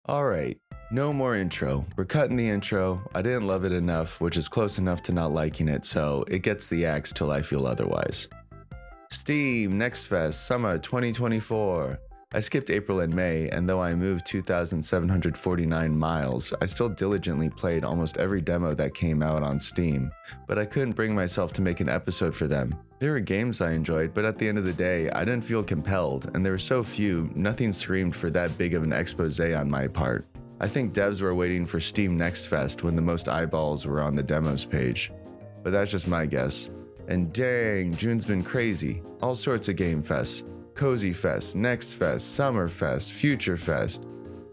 Alright, no more intro. We're cutting the intro. I didn't love it enough, which is close enough to not liking it, so it gets the axe till I feel otherwise. Steam Next Fest Summer 2024. I skipped April and May, and though I moved 2,749 miles, I still diligently played almost every demo that came out on Steam, but I couldn't bring myself to make an episode for them. There were games I enjoyed, but at the end of the day, I didn't feel compelled, and there were so few, nothing screamed for that big of an expose on my part. I think devs were waiting for Steam Next Fest when the most eyeballs were on the demos page. But that's just my guess. And dang, June's been crazy. All sorts of game fests. Cozy Fest, Next Fest, Summer Fest, Future Fest.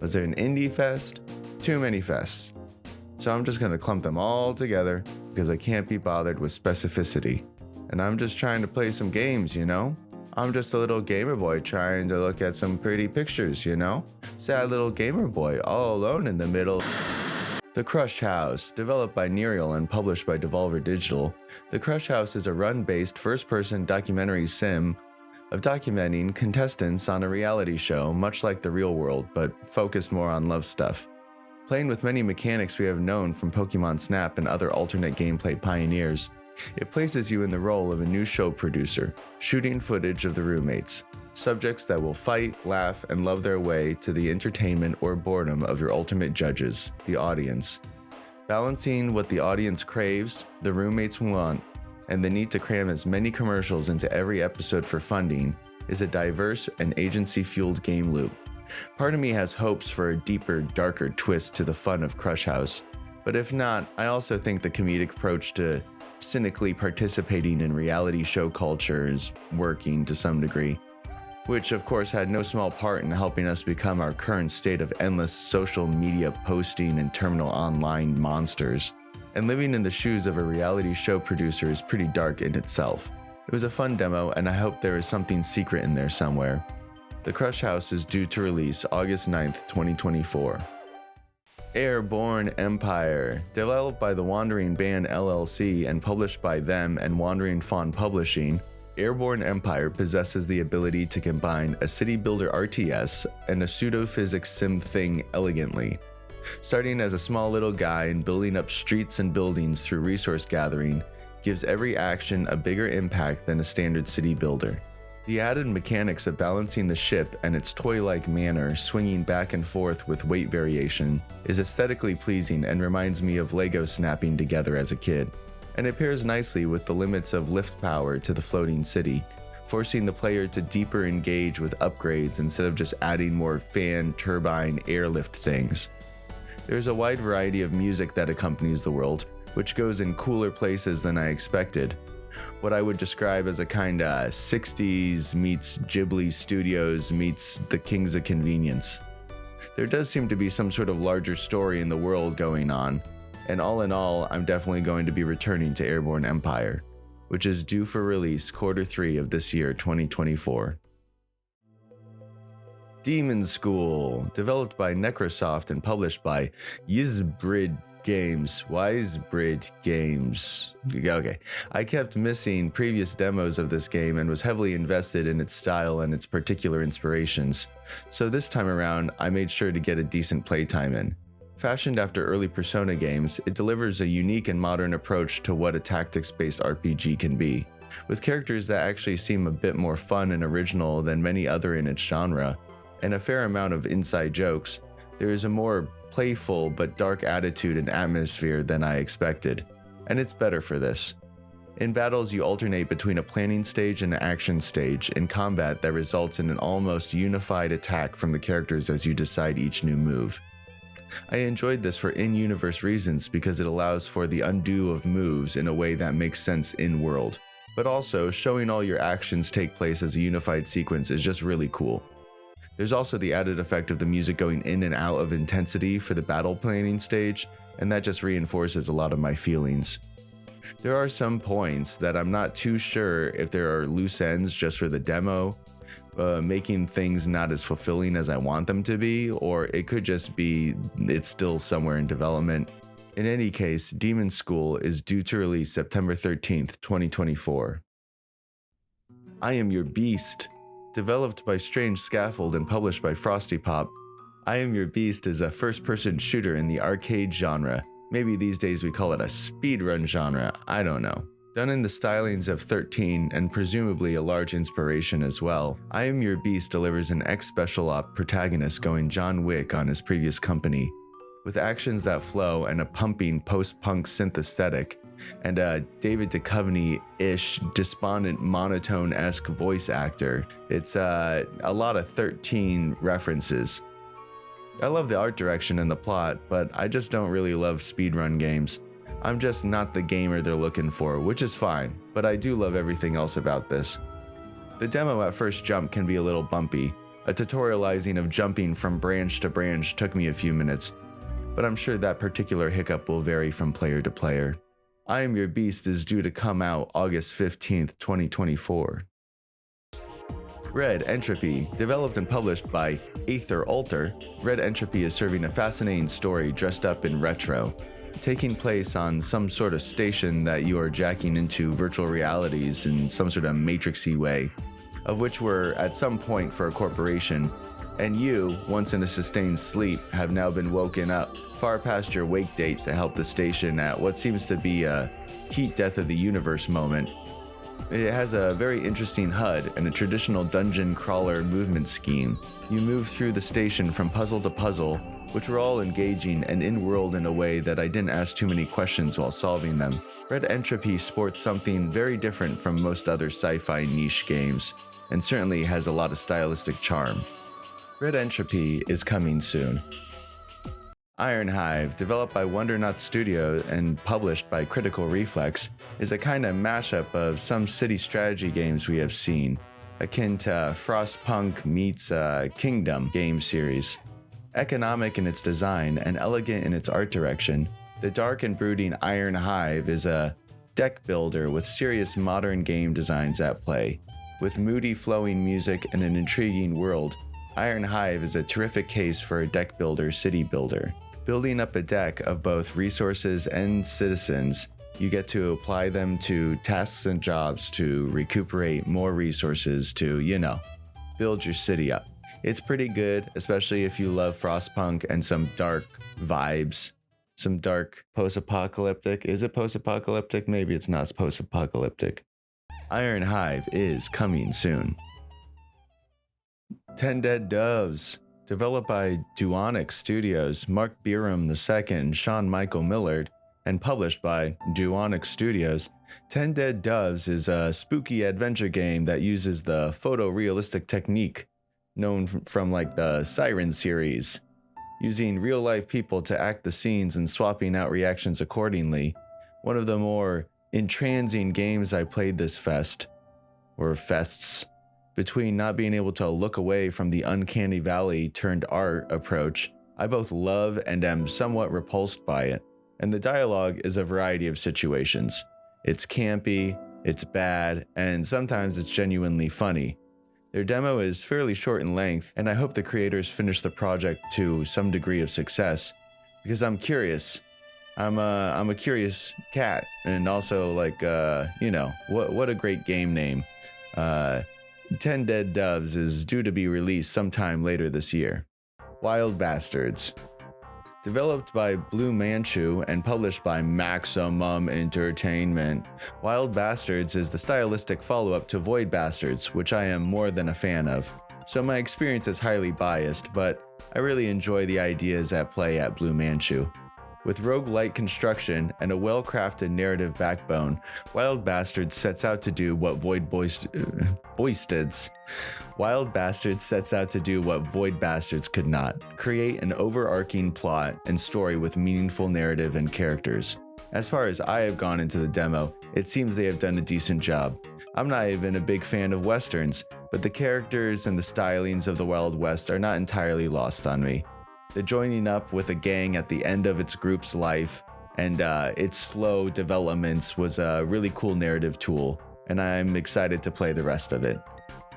Was there an Indie Fest? Too many fests. So I'm just gonna clump them all together because I can't be bothered with specificity. And I'm just trying to play some games, you know? I'm just a little gamer boy trying to look at some pretty pictures, you know? Sad little gamer boy all alone in the middle. The Crush House, developed by Nereal and published by Devolver Digital. The Crush House is a run-based first-person documentary sim of documenting contestants on a reality show, much like the real world, but focused more on love stuff. Playing with many mechanics we have known from Pokemon Snap and other alternate gameplay pioneers, it places you in the role of a new show producer, shooting footage of the roommates, subjects that will fight, laugh, and love their way to the entertainment or boredom of your ultimate judges, the audience. Balancing what the audience craves, the roommates want, and the need to cram as many commercials into every episode for funding is a diverse and agency-fueled game loop. Part of me has hopes for a deeper, darker twist to the fun of Crush House, but if not, I also think the comedic approach to cynically participating in reality show culture is working to some degree, which of course had no small part in helping us become our current state of endless social media posting and terminal online monsters. And living in the shoes of a reality show producer is pretty dark in itself. It was a fun demo, and I hope there is something secret in there somewhere. The Crush House is due to release August 9th, 2024. Airborne Empire, developed by the Wandering Band LLC and published by them and Wandering Fawn Publishing, Airborne Empire possesses the ability to combine a city builder RTS and a pseudo-physics sim thing elegantly. Starting as a small little guy and building up streets and buildings through resource gathering gives every action a bigger impact than a standard city builder. The added mechanics of balancing the ship and its toy-like manner swinging back and forth with weight variation is aesthetically pleasing and reminds me of Lego snapping together as a kid. And it pairs nicely with the limits of lift power to the floating city, forcing the player to deeper engage with upgrades instead of just adding more fan, turbine, airlift things. There's a wide variety of music that accompanies the world, which goes in cooler places than I expected. What I would describe as a kinda 60s meets Ghibli Studios meets the Kings of Convenience. There does seem to be some sort of larger story in the world going on, and all in all, I'm definitely going to be returning to Airborne Empire, which is due for release Q3 of this year, 2024. Demonschool, developed by Necrosoft and published by Ysbrid Games. Okay. I kept missing previous demos of this game and was heavily invested in its style and its particular inspirations. So this time around, I made sure to get a decent playtime in. Fashioned after early Persona games, it delivers a unique and modern approach to what a tactics-based RPG can be, with characters that actually seem a bit more fun and original than many other in its genre, and a fair amount of inside jokes. There is a more playful but dark attitude and atmosphere than I expected, and it's better for this. In battles, you alternate between a planning stage and an action stage in combat that results in an almost unified attack from the characters as you decide each new move. I enjoyed this for in-universe reasons because it allows for the undo of moves in a way that makes sense in-world, but also showing all your actions take place as a unified sequence is just really cool. There's also the added effect of the music going in and out of intensity for the battle planning stage, and that just reinforces a lot of my feelings. There are some points that I'm not too sure if there are loose ends just for the demo, making things not as fulfilling as I want them to be, or it could just be it's still somewhere in development. In any case, Demonschool is due to release September 13th, 2024. I Am Your Beast, developed by Strange Scaffold and published by Frosty Pop, I Am Your Beast is a first-person shooter in the arcade genre. Maybe these days we call it a speedrun genre, I don't know. Done in the stylings of 13 and presumably a large inspiration as well, I Am Your Beast delivers an ex-Special Op protagonist going John Wick on his previous company. With actions that flow and a pumping post-punk synth aesthetic, and a David Duchovny-ish, despondent monotone-esque voice actor, it's a lot of 13 references. I love the art direction and the plot, but I just don't really love speedrun games. I'm just not the gamer they're looking for, which is fine, but I do love everything else about this. The demo at first jump can be a little bumpy. A tutorializing of jumping from branch to branch took me a few minutes, but I'm sure that particular hiccup will vary from player to player. I Am Your Beast is due to come out August 15th, 2024. Red Entropy, developed and published by Aether Alter, Red Entropy is serving a fascinating story dressed up in retro, taking place on some sort of station that you are jacking into virtual realities in some sort of matrixy way, of which were at some point for a corporation, and you, once in a sustained sleep, have now been woken up far past your wake date to help the station at what seems to be a heat death of the universe moment. It has a very interesting HUD and a traditional dungeon crawler movement scheme. You move through the station from puzzle to puzzle, which were all engaging and in-world in a way that I didn't ask too many questions while solving them. Red Entropy sports something very different from most other sci-fi niche games, and certainly has a lot of stylistic charm. Red Entropy is coming soon. Iron Hive, developed by Wondernut Studio and published by Critical Reflex, is a kind of mashup of some city strategy games we have seen, akin to Frostpunk meets Kingdom game series. Economic in its design and elegant in its art direction, the dark and brooding Iron Hive is a deck builder with serious modern game designs at play. With moody flowing music and an intriguing world, Iron Hive is a terrific case for a deck builder city builder. Building up a deck of both resources and citizens, you get to apply them to tasks and jobs to recuperate more resources to, build your city up. It's pretty good, especially if you love Frostpunk and some dark vibes. Some dark post-apocalyptic. Is it post-apocalyptic? Maybe it's not post-apocalyptic. Iron Hive is coming soon. 10 Dead Doves, developed by Duonic Studios, Mark Biram II, and Sean Michael Millard, and published by Duonic Studios. 10 Dead Doves is a spooky adventure game that uses the photorealistic technique known from like the Siren series, using real-life people to act the scenes and swapping out reactions accordingly. One of the more entrancing games I played this fests. Between not being able to look away from the uncanny valley turned art approach, I both love and am somewhat repulsed by it, and the dialogue is a variety of situations. It's campy, it's bad, and sometimes it's genuinely funny. Their demo is fairly short in length, and I hope the creators finish the project to some degree of success, because I'm curious. I'm a curious cat, and also what a great game name. 10 Dead Doves is due to be released sometime later this year. Wild Bastards, developed by Blue Manchu and published by Maximum Entertainment. Wild Bastards is the stylistic follow-up to Void Bastards, which I am more than a fan of. So my experience is highly biased, but I really enjoy the ideas at play at Blue Manchu. With roguelike construction and a well-crafted narrative backbone, Wild Bastards sets out to do what Void Bastards could not: create an overarching plot and story with meaningful narrative and characters. As far as I have gone into the demo, it seems they have done a decent job. I'm not even a big fan of westerns, but the characters and the stylings of the Wild West are not entirely lost on me. The joining up with a gang at the end of its group's life and its slow developments was a really cool narrative tool, and I'm excited to play the rest of it.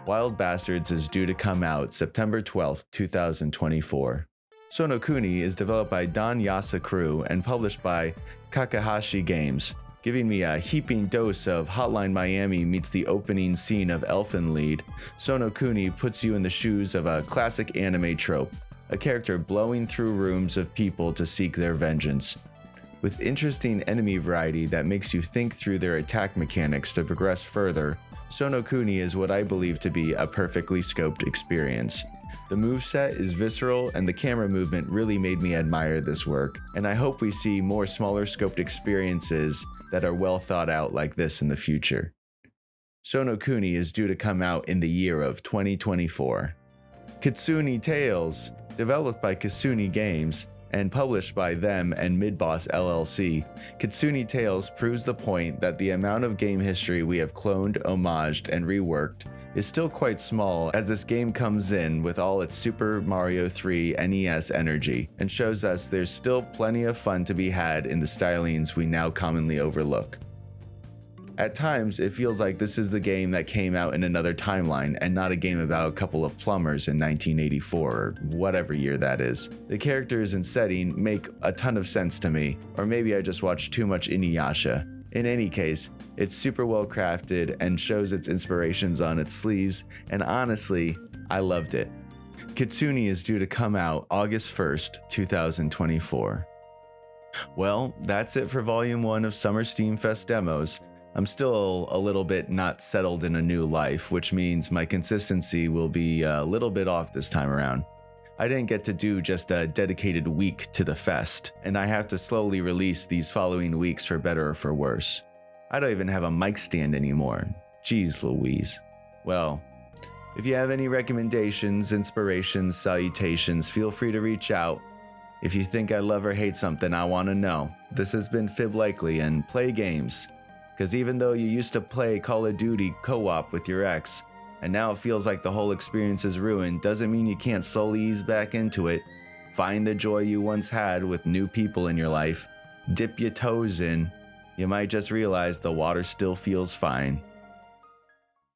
Wild Bastards is due to come out September 12th, 2024. Sonokuni is developed by Don Yasa Crew and published by Kakahashi Games, giving me a heaping dose of Hotline Miami meets the opening scene of Elfen Lied. Sonokuni puts you in the shoes of a classic anime trope. a character blowing through rooms of people to seek their vengeance. With interesting enemy variety that makes you think through their attack mechanics to progress further, Sonokuni is what I believe to be a perfectly scoped experience. The moveset is visceral and the camera movement really made me admire this work, and I hope we see more smaller scoped experiences that are well thought out like this in the future. Sonokuni is due to come out in the year of 2024. Kitsune Tails, developed by Kitsune Games and published by them and Midboss LLC, Kitsune Tails proves the point that the amount of game history we have cloned, homaged, and reworked is still quite small as this game comes in with all its Super Mario 3 NES energy and shows us there's still plenty of fun to be had in the stylings we now commonly overlook. At times, it feels like this is the game that came out in another timeline and not a game about a couple of plumbers in 1984 or whatever year that is. The characters and setting make a ton of sense to me, or maybe I just watched too much Inuyasha. In any case, it's super well crafted and shows its inspirations on its sleeves, and honestly, I loved it. Kitsune is due to come out August 1st, 2024. Well, that's it for Volume 1 of Summer Steam Fest demos. I'm still a little bit not settled in a new life, which means my consistency will be a little bit off this time around. I didn't get to do just a dedicated week to the fest, and I have to slowly release these following weeks for better or for worse. I don't even have a mic stand anymore. Jeez Louise. Well, if you have any recommendations, inspirations, salutations, feel free to reach out. If you think I love or hate something, I want to know. This has been Fib Likley, and play games. Because even though you used to play Call of Duty co-op with your ex, and now it feels like the whole experience is ruined, doesn't mean you can't slowly ease back into it. Find the joy you once had with new people in your life. Dip your toes in. You might just realize the water still feels fine.